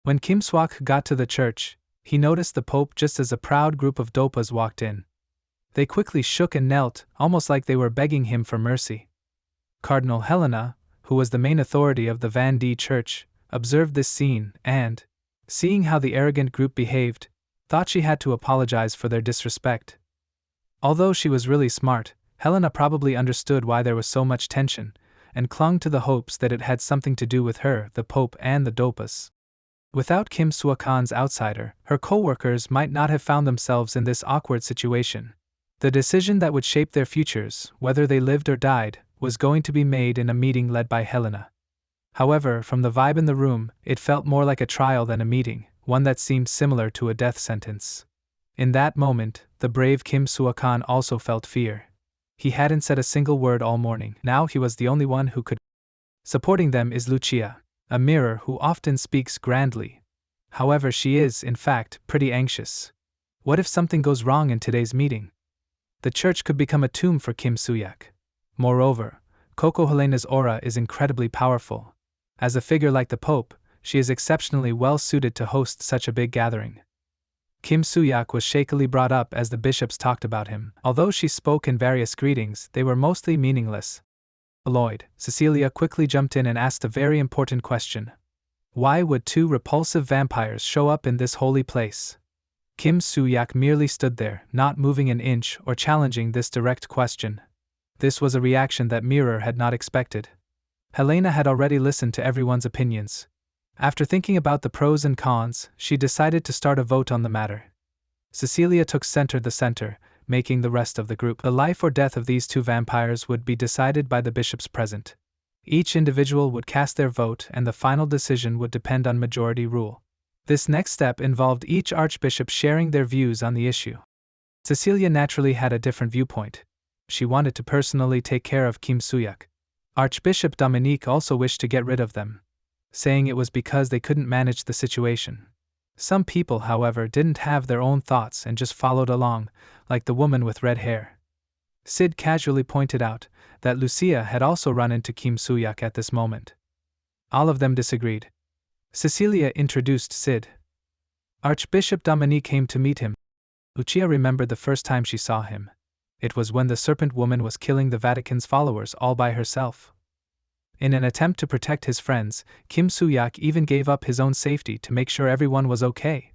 When Kim Swak got to the church, he noticed the Pope just as a proud group of dopas walked in. They quickly shook and knelt, almost like they were begging him for mercy. Cardinal Helena, who was the main authority of the Van D Church, observed this scene and, seeing how the arrogant group behaved, thought she had to apologize for their disrespect. Although she was really smart, Helena probably understood why there was so much tension, and clung to the hopes that it had something to do with her, the Pope, and the dopas. Without Kim Suakan's outsider, her co-workers might not have found themselves in this awkward situation. The decision that would shape their futures, whether they lived or died, was going to be made in a meeting led by Helena. However, from the vibe in the room, it felt more like a trial than a meeting, one that seemed similar to a death sentence. In that moment, the brave Kim Suakan also felt fear. He hadn't said a single word all morning. Now he was the only one who could. Supporting them is Lucia, a mirror who often speaks grandly. However, she is, in fact, pretty anxious. What if something goes wrong in today's meeting? The church could become a tomb for Kim Suyak. Moreover, Coco Helena's aura is incredibly powerful. As a figure like the Pope, she is exceptionally well suited to host such a big gathering. Kim Suyak was shakily brought up as the bishops talked about him. Although she spoke in various greetings, they were mostly meaningless. Annoyed, Cecilia quickly jumped in and asked a very important question. Why would two repulsive vampires show up in this holy place? Kim Suyak merely stood there, not moving an inch or challenging this direct question. This was a reaction that Mirror had not expected. Helena had already listened to everyone's opinions. After thinking about the pros and cons, she decided to start a vote on the matter. Cecilia took the center, making the rest of the group. The life or death of these two vampires would be decided by the bishops present. Each individual would cast their vote and the final decision would depend on majority rule. This next step involved each archbishop sharing their views on the issue. Cecilia naturally had a different viewpoint. She wanted to personally take care of Kim Suyak. Archbishop Dominique also wished to get rid of them, saying it was because they couldn't manage the situation. Some people, however, didn't have their own thoughts and just followed along, like the woman with red hair. Sid casually pointed out that Lucia had also run into Kim Suyak at this moment. All of them disagreed. Cecilia introduced Sid. Archbishop Dominique came to meet him. Lucia remembered the first time she saw him. It was when the serpent woman was killing the Vatican's followers all by herself. In an attempt to protect his friends, Kim Suyak even gave up his own safety to make sure everyone was okay.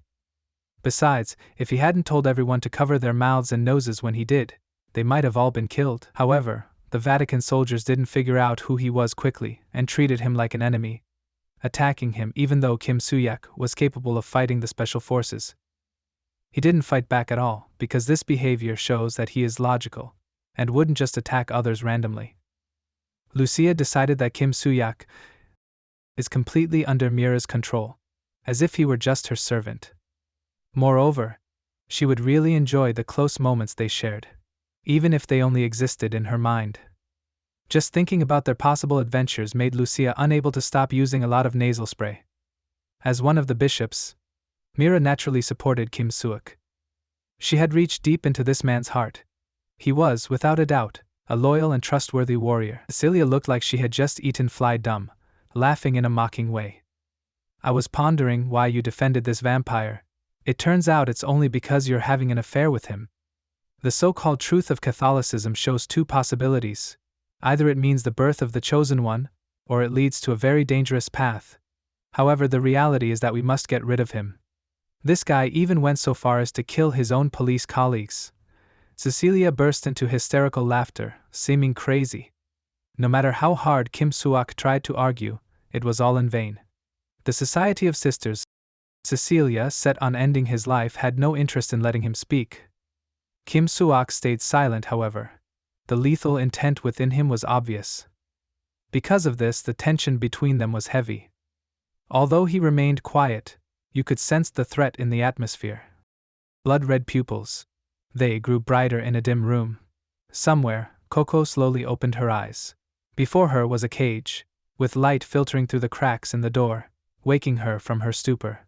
Besides, if he hadn't told everyone to cover their mouths and noses when he did, they might have all been killed. However, the Vatican soldiers didn't figure out who he was quickly and treated him like an enemy, attacking him even though Kim Suyak was capable of fighting the special forces. He didn't fight back at all, because this behavior shows that he is logical, and wouldn't just attack others randomly. Lucia decided that Kim Suyak is completely under Mira's control, as if he were just her servant. Moreover, she would really enjoy the close moments they shared, even if they only existed in her mind. Just thinking about their possible adventures made Lucia unable to stop using a lot of nasal spray. As one of the bishops, Mira naturally supported Kim Suak. She had reached deep into this man's heart. He was, without a doubt, a loyal and trustworthy warrior. Cecilia looked like she had just eaten fly dumb, laughing in a mocking way. I was pondering why you defended this vampire. It turns out it's only because you're having an affair with him. The so-called truth of Catholicism shows two possibilities. Either it means the birth of the chosen one, or it leads to a very dangerous path. However, the reality is that we must get rid of him. This guy even went so far as to kill his own police colleagues. Cecilia burst into hysterical laughter, seeming crazy. No matter how hard Kim Suak tried to argue, it was all in vain. The Society of Sisters, Cecilia, set on ending his life, had no interest in letting him speak. Kim Suak stayed silent, however. The lethal intent within him was obvious. Because of this, the tension between them was heavy. Although he remained quiet, you could sense the threat in the atmosphere. Blood-red pupils. They grew brighter in a dim room. Somewhere, Coco slowly opened her eyes. Before her was a cage, with light filtering through the cracks in the door, waking her from her stupor.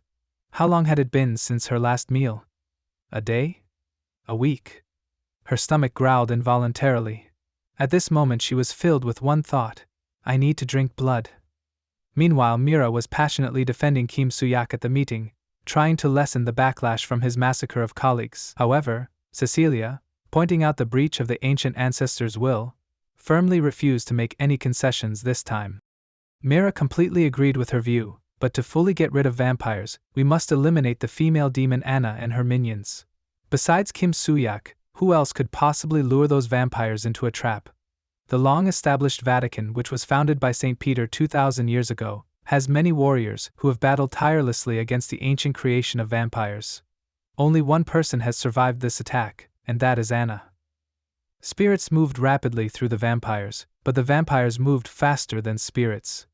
How long had it been since her last meal? A day? A week? Her stomach growled involuntarily. At this moment she was filled with one thought: I need to drink blood. Meanwhile, Mira was passionately defending Kim Soo-yak at the meeting, trying to lessen the backlash from his massacre of colleagues. However, Cecilia, pointing out the breach of the ancient ancestors' will, firmly refused to make any concessions this time. Mira completely agreed with her view, but to fully get rid of vampires, we must eliminate the female demon Anna and her minions. Besides Kim Soo-yak, who else could possibly lure those vampires into a trap? The long-established Vatican, which was founded by St. Peter 2,000 years ago, has many warriors who have battled tirelessly against the ancient creation of vampires. Only one person has survived this attack, and that is Anna. Spirits moved rapidly through the vampires, but the vampires moved faster than spirits.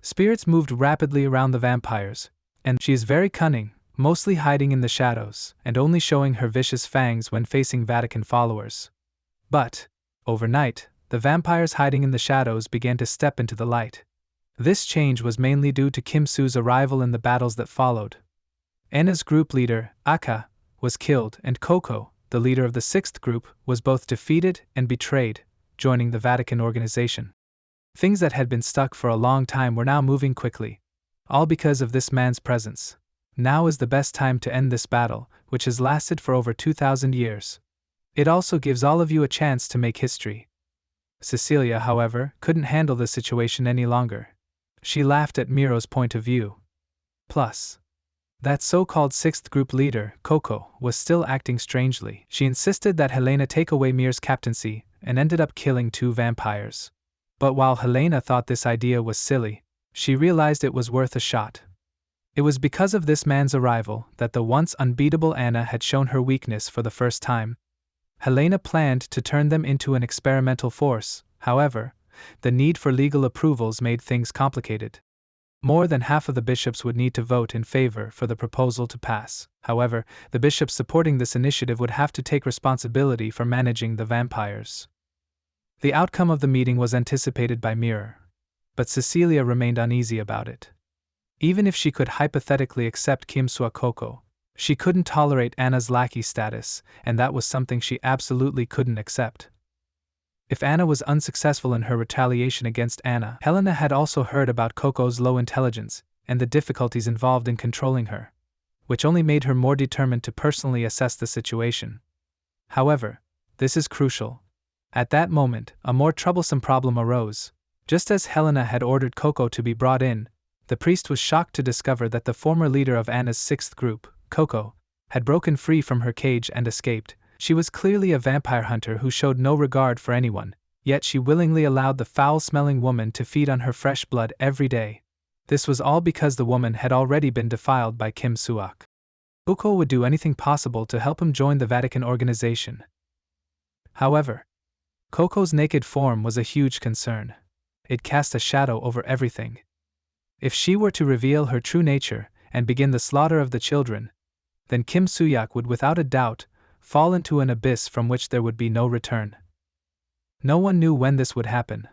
Spirits moved rapidly around the vampires, and she is very cunning, mostly hiding in the shadows and only showing her vicious fangs when facing Vatican followers. But, overnight, the vampires hiding in the shadows began to step into the light. This change was mainly due to Kim Soo's arrival in the battles that followed. Anna's group leader, Aka, was killed, and Coco, the leader of the sixth group, was both defeated and betrayed, joining the Vatican organization. Things that had been stuck for a long time were now moving quickly, all because of this man's presence. Now is the best time to end this battle, which has lasted for over 2,000 years. It also gives all of you a chance to make history. Cecilia, however, couldn't handle the situation any longer. She laughed at Miro's point of view. Plus, that so-called sixth group leader, Coco, was still acting strangely. She insisted that Helena take away Mir's captaincy, and ended up killing 2 vampires. But while Helena thought this idea was silly, she realized it was worth a shot. It was because of this man's arrival that the once unbeatable Anna had shown her weakness for the first time. Helena planned to turn them into an experimental force. However, the need for legal approvals made things complicated. More than half of the bishops would need to vote in favor for the proposal to pass. However, the bishops supporting this initiative would have to take responsibility for managing the vampires. The outcome of the meeting was anticipated by Mira, but Cecilia remained uneasy about it. Even if she could hypothetically accept Kim Soo-yak, she couldn't tolerate Anna's lackey status, and that was something she absolutely couldn't accept. If Anna was unsuccessful in her retaliation against Anna, Helena had also heard about Coco's low intelligence and the difficulties involved in controlling her, which only made her more determined to personally assess the situation. However, this is crucial. At that moment, a more troublesome problem arose. Just as Helena had ordered Coco to be brought in, the priest was shocked to discover that the former leader of Anna's sixth group, Coco, had broken free from her cage and escaped. She was clearly a vampire hunter who showed no regard for anyone, yet she willingly allowed the foul-smelling woman to feed on her fresh blood every day. This was all because the woman had already been defiled by Kim Soo-yak. Coco would do anything possible to help him join the Vatican organization. However, Coco's naked form was a huge concern. It cast a shadow over everything. If she were to reveal her true nature and begin the slaughter of the children, then Kim Soo-yak would without a doubt fall into an abyss from which there would be no return. No one knew when this would happen,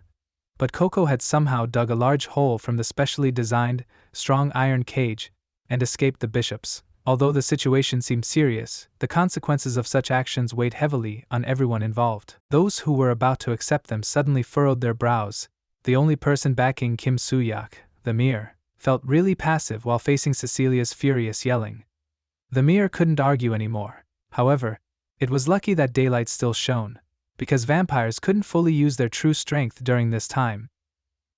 but Coco had somehow dug a large hole from the specially designed, strong iron cage and escaped the bishops. Although the situation seemed serious, the consequences of such actions weighed heavily on everyone involved. Those who were about to accept them suddenly furrowed their brows. The only person backing Kim Soo-yak, the mayor, felt really passive while facing Cecilia's furious yelling. The mayor couldn't argue anymore. However, it was lucky that daylight still shone, because vampires couldn't fully use their true strength during this time.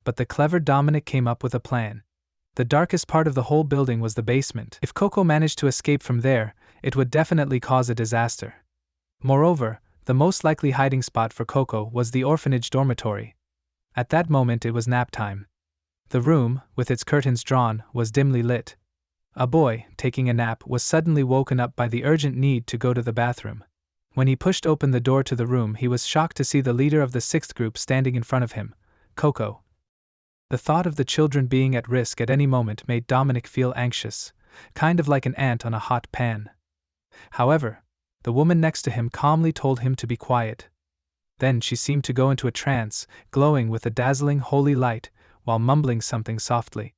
But the clever Dominic came up with a plan. The darkest part of the whole building was the basement. If Coco managed to escape from there, it would definitely cause a disaster. Moreover, the most likely hiding spot for Coco was the orphanage dormitory. At that moment it was nap time. The room, with its curtains drawn, was dimly lit. A boy, taking a nap, was suddenly woken up by the urgent need to go to the bathroom. When he pushed open the door to the room, he was shocked to see the leader of the sixth group standing in front of him, Coco. The thought of the children being at risk at any moment made Dominic feel anxious, kind of like an ant on a hot pan. However, the woman next to him calmly told him to be quiet. Then she seemed to go into a trance, glowing with a dazzling holy light, while mumbling something softly.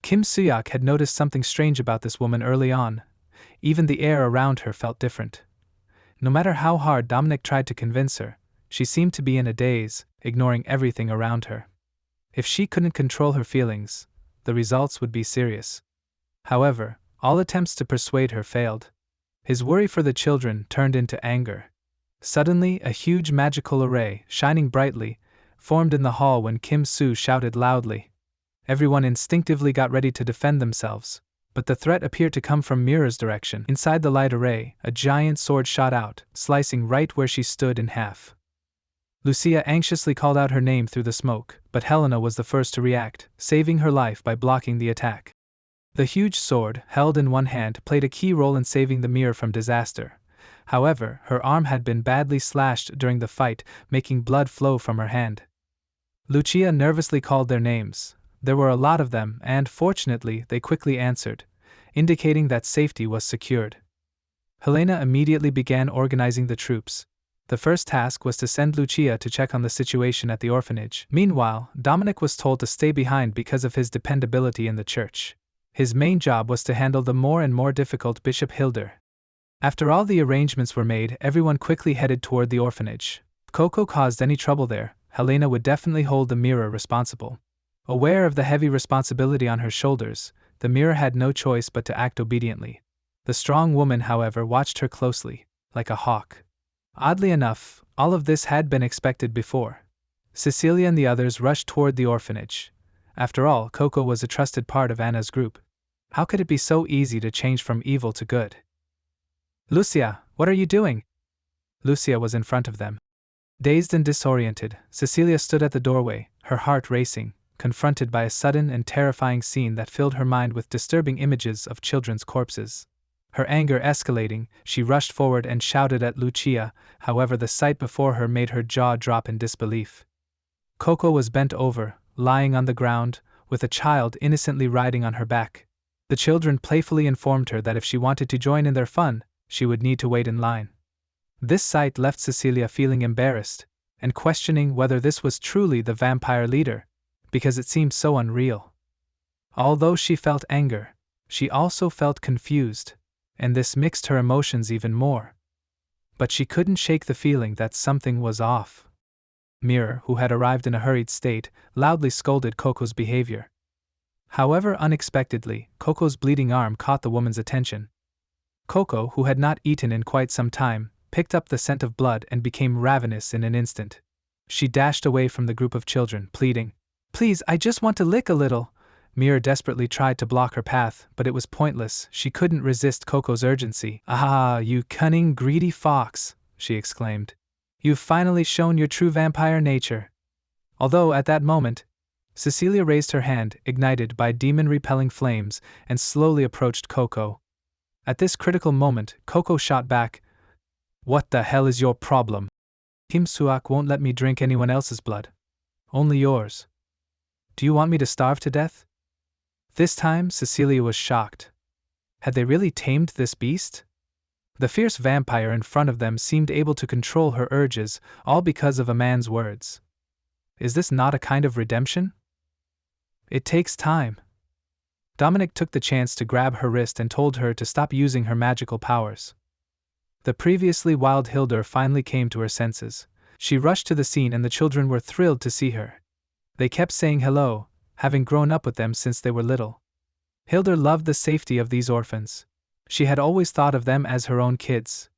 Kim Soo-yak had noticed something strange about this woman early on. Even the air around her felt different. No matter how hard Dominic tried to convince her, she seemed to be in a daze, ignoring everything around her. If she couldn't control her feelings, the results would be serious. However, all attempts to persuade her failed. His worry for the children turned into anger. Suddenly, a huge magical array, shining brightly, formed in the hall when Kim Soo shouted loudly. Everyone instinctively got ready to defend themselves, but the threat appeared to come from Mira's direction. Inside the light array, a giant sword shot out, slicing right where she stood in half. Lucia anxiously called out her name through the smoke, but Helena was the first to react, saving her life by blocking the attack. The huge sword, held in one hand, played a key role in saving the mirror from disaster. However, her arm had been badly slashed during the fight, making blood flow from her hand. Lucia nervously called their names. There were a lot of them, and fortunately, they quickly answered, indicating that safety was secured. Helena immediately began organizing the troops. The first task was to send Lucia to check on the situation at the orphanage. Meanwhile, Dominic was told to stay behind because of his dependability in the church. His main job was to handle the more and more difficult Bishop Hildur. After all the arrangements were made, everyone quickly headed toward the orphanage. If Coco caused any trouble there, Helena would definitely hold the mirror responsible. Aware of the heavy responsibility on her shoulders, the mirror had no choice but to act obediently. The strong woman, however, watched her closely, like a hawk. Oddly enough, all of this had been expected before. Cecilia and the others rushed toward the orphanage. After all, Coco was a trusted part of Anna's group. How could it be so easy to change from evil to good? Lucia, what are you doing? Lucia was in front of them. Dazed and disoriented, Cecilia stood at the doorway, her heart racing, confronted by a sudden and terrifying scene that filled her mind with disturbing images of children's corpses. Her anger escalating, she rushed forward and shouted at Lucia, however the sight before her made her jaw drop in disbelief. Coco was bent over, lying on the ground, with a child innocently riding on her back. The children playfully informed her that if she wanted to join in their fun, she would need to wait in line. This sight left Cecilia feeling embarrassed, and questioning whether this was truly the vampire leader, because it seemed so unreal. Although she felt anger, she also felt confused, and this mixed her emotions even more. But she couldn't shake the feeling that something was off. Mira, who had arrived in a hurried state, loudly scolded Coco's behavior. However, unexpectedly, Coco's bleeding arm caught the woman's attention. Coco, who had not eaten in quite some time, picked up the scent of blood and became ravenous in an instant. She dashed away from the group of children, pleading, "Please, I just want to lick a little." Mira desperately tried to block her path, but it was pointless. She couldn't resist Coco's urgency. "Ah, you cunning, greedy fox," she exclaimed. "You've finally shown your true vampire nature." Although, at that moment, Cecilia raised her hand, ignited by demon-repelling flames, and slowly approached Coco. At this critical moment, Coco shot back, "What the hell is your problem? Kim Suak won't let me drink anyone else's blood. Only yours. Do you want me to starve to death?" This time, Cecilia was shocked. Had they really tamed this beast? The fierce vampire in front of them seemed able to control her urges, all because of a man's words. Is this not a kind of redemption? It takes time. Dominic took the chance to grab her wrist and told her to stop using her magical powers. The previously wild Hildur finally came to her senses. She rushed to the scene and the children were thrilled to see her. They kept saying hello, having grown up with them since they were little. Hildur loved the safety of these orphans. She had always thought of them as her own kids.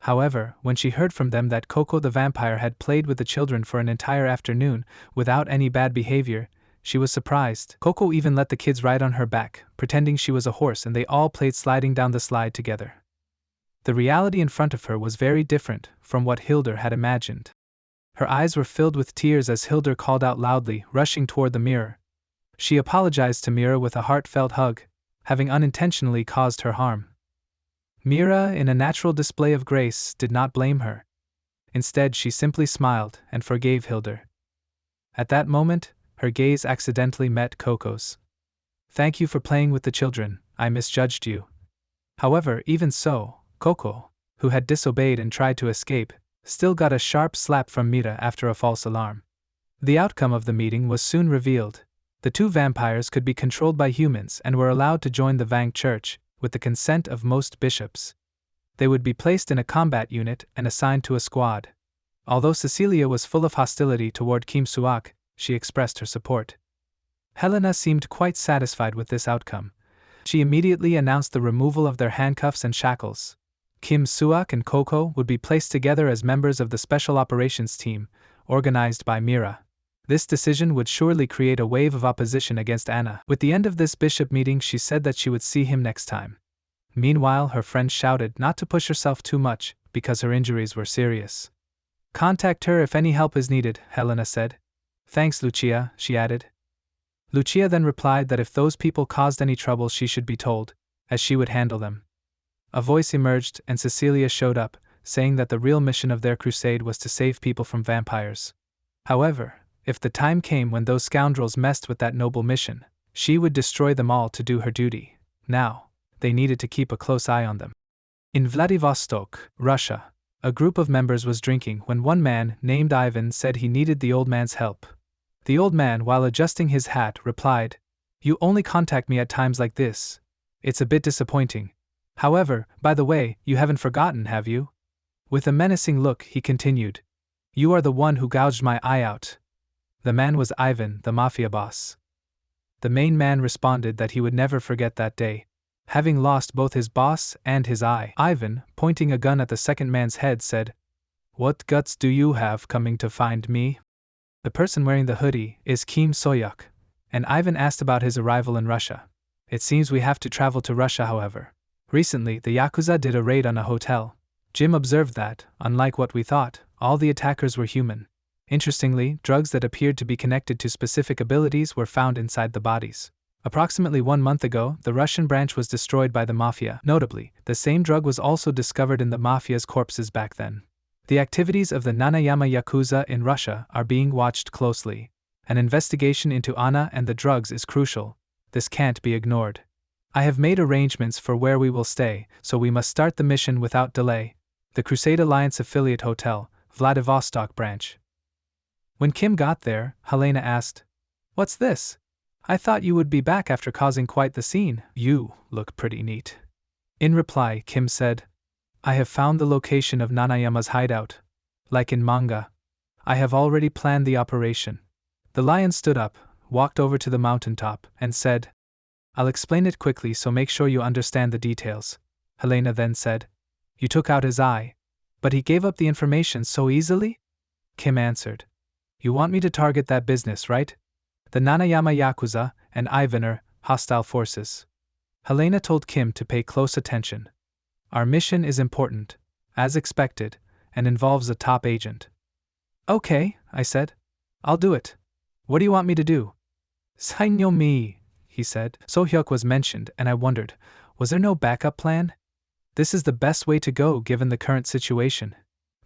However, when she heard from them that Coco the vampire had played with the children for an entire afternoon, without any bad behavior, she was surprised. Coco even let the kids ride on her back, pretending she was a horse, and they all played sliding down the slide together. The reality in front of her was very different from what Hildur had imagined. Her eyes were filled with tears as Hildur called out loudly, rushing toward the mirror. She apologized to Mira with a heartfelt hug, having unintentionally caused her harm. Mira, in a natural display of grace, did not blame her. Instead, she simply smiled and forgave Hildur. At that moment, her gaze accidentally met Coco's. "Thank you for playing with the children, I misjudged you." However, even so, Coco, who had disobeyed and tried to escape, still got a sharp slap from Mira after a false alarm. The outcome of the meeting was soon revealed. The two vampires could be controlled by humans and were allowed to join the Vang Church, with the consent of most bishops. They would be placed in a combat unit and assigned to a squad. Although Cecilia was full of hostility toward Kim Suak, she expressed her support. Helena seemed quite satisfied with this outcome. She immediately announced the removal of their handcuffs and shackles. Kim Suak and Coco would be placed together as members of the Special Operations Team, organized by Mira. This decision would surely create a wave of opposition against Anna. With the end of this bishop meeting, she said that she would see him next time. Meanwhile, her friend shouted not to push herself too much, because her injuries were serious. Contact her if any help is needed, Helena said. Thanks, Lucia, she added. Lucia then replied that if those people caused any trouble she should be told, as she would handle them. A voice emerged and Cecilia showed up, saying that the real mission of their crusade was to save people from vampires. However, if the time came when those scoundrels messed with that noble mission, she would destroy them all to do her duty. Now, they needed to keep a close eye on them. In Vladivostok, Russia, a group of members was drinking when one man, named Ivan, said he needed the old man's help. The old man, while adjusting his hat, replied, "You only contact me at times like this. It's a bit disappointing. However, by the way, you haven't forgotten, have you?" With a menacing look, he continued, "You are the one who gouged my eye out." The man was Ivan, the mafia boss. The main man responded that he would never forget that day, having lost both his boss and his eye. Ivan, pointing a gun at the second man's head, said, "What guts do you have coming to find me?" The person wearing the hoodie is Kim Soyuk, and Ivan asked about his arrival in Russia. It seems we have to travel to Russia, however. Recently, the Yakuza did a raid on a hotel. Jim observed that, unlike what we thought, all the attackers were human. Interestingly, drugs that appeared to be connected to specific abilities were found inside the bodies. Approximately 1 month ago, the Russian branch was destroyed by the mafia. Notably, the same drug was also discovered in the mafia's corpses back then. The activities of the Nanayama Yakuza in Russia are being watched closely. An investigation into Anna and the drugs is crucial. This can't be ignored. I have made arrangements for where we will stay, so we must start the mission without delay. The Crusade Alliance Affiliate Hotel, Vladivostok branch. When Kim got there, Helena asked, "What's this? I thought you would be back after causing quite the scene. You look pretty neat." In reply, Kim said, "I have found the location of Nanayama's hideout. Like in manga, I have already planned the operation." The lion stood up, walked over to the mountaintop, and said, "I'll explain it quickly, so make sure you understand the details." Helena then said, "You took out his eye, but he gave up the information so easily?" Kim answered, "You want me to target that business, right? The Nanayama Yakuza and Ivan are hostile forces." Helena told Kim to pay close attention. "Our mission is important, as expected, and involves a top agent." "Okay," I said. "I'll do it. What do you want me to do?" "Sainyo me," he said. Sohyuk was mentioned, and I wondered, was there no backup plan? This is the best way to go given the current situation.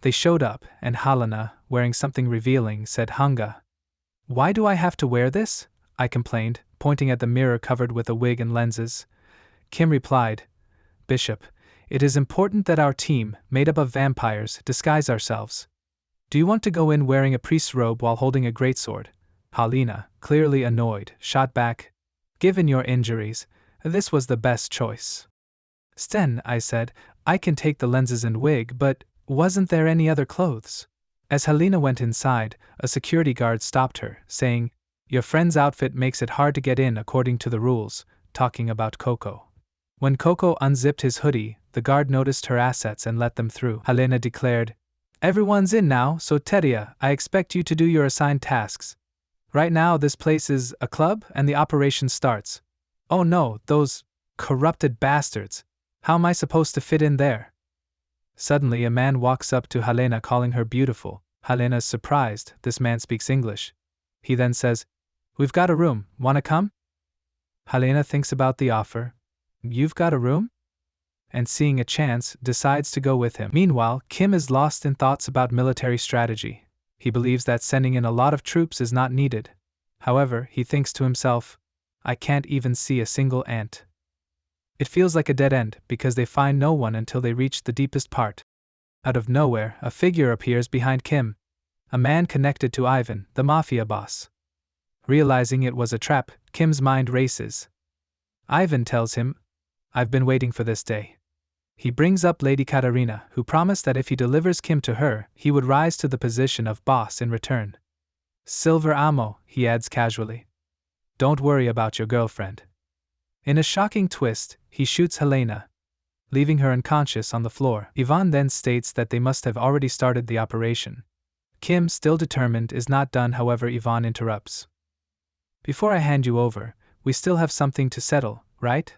They showed up, and Helena, wearing something revealing, said, "Hanga." "Why do I have to wear this?" I complained, pointing at the mirror covered with a wig and lenses. Kim replied, "Bishop, it is important that our team, made up of vampires, disguise ourselves. Do you want to go in wearing a priest's robe while holding a greatsword?" Helena, clearly annoyed, shot back, "Given your injuries, this was the best choice." "Sten," I said, "I can take the lenses and wig, but wasn't there any other clothes?" As Helena went inside, a security guard stopped her, saying, "Your friend's outfit makes it hard to get in according to the rules," talking about Coco. When Coco unzipped his hoodie, the guard noticed her assets and let them through. Helena declared, "Everyone's in now, so Teria, I expect you to do your assigned tasks. Right now this place is a club and the operation starts." "Oh no, those corrupted bastards. How am I supposed to fit in there?" Suddenly a man walks up to Helena calling her beautiful. Helena's surprised, this man speaks English. He then says, "We've got a room, wanna come?" Helena thinks about the offer. "You've got a room?" And seeing a chance, decides to go with him. Meanwhile, Kim is lost in thoughts about military strategy. He believes that sending in a lot of troops is not needed. However, he thinks to himself, "I can't even see a single ant." It feels like a dead end, because they find no one until they reach the deepest part. Out of nowhere, a figure appears behind Kim. A man connected to Ivan, the mafia boss. Realizing it was a trap, Kim's mind races. Ivan tells him, "I've been waiting for this day." He brings up Lady Katarina, who promised that if he delivers Kim to her, he would rise to the position of boss in return. "Silver ammo," he adds casually. Don't worry about your girlfriend. In a shocking twist, he shoots Helena, leaving her unconscious on the floor. Ivan then states that they must have already started the operation. Kim, still determined, is not done, however, Ivan interrupts. Before I hand you over, we still have something to settle, right?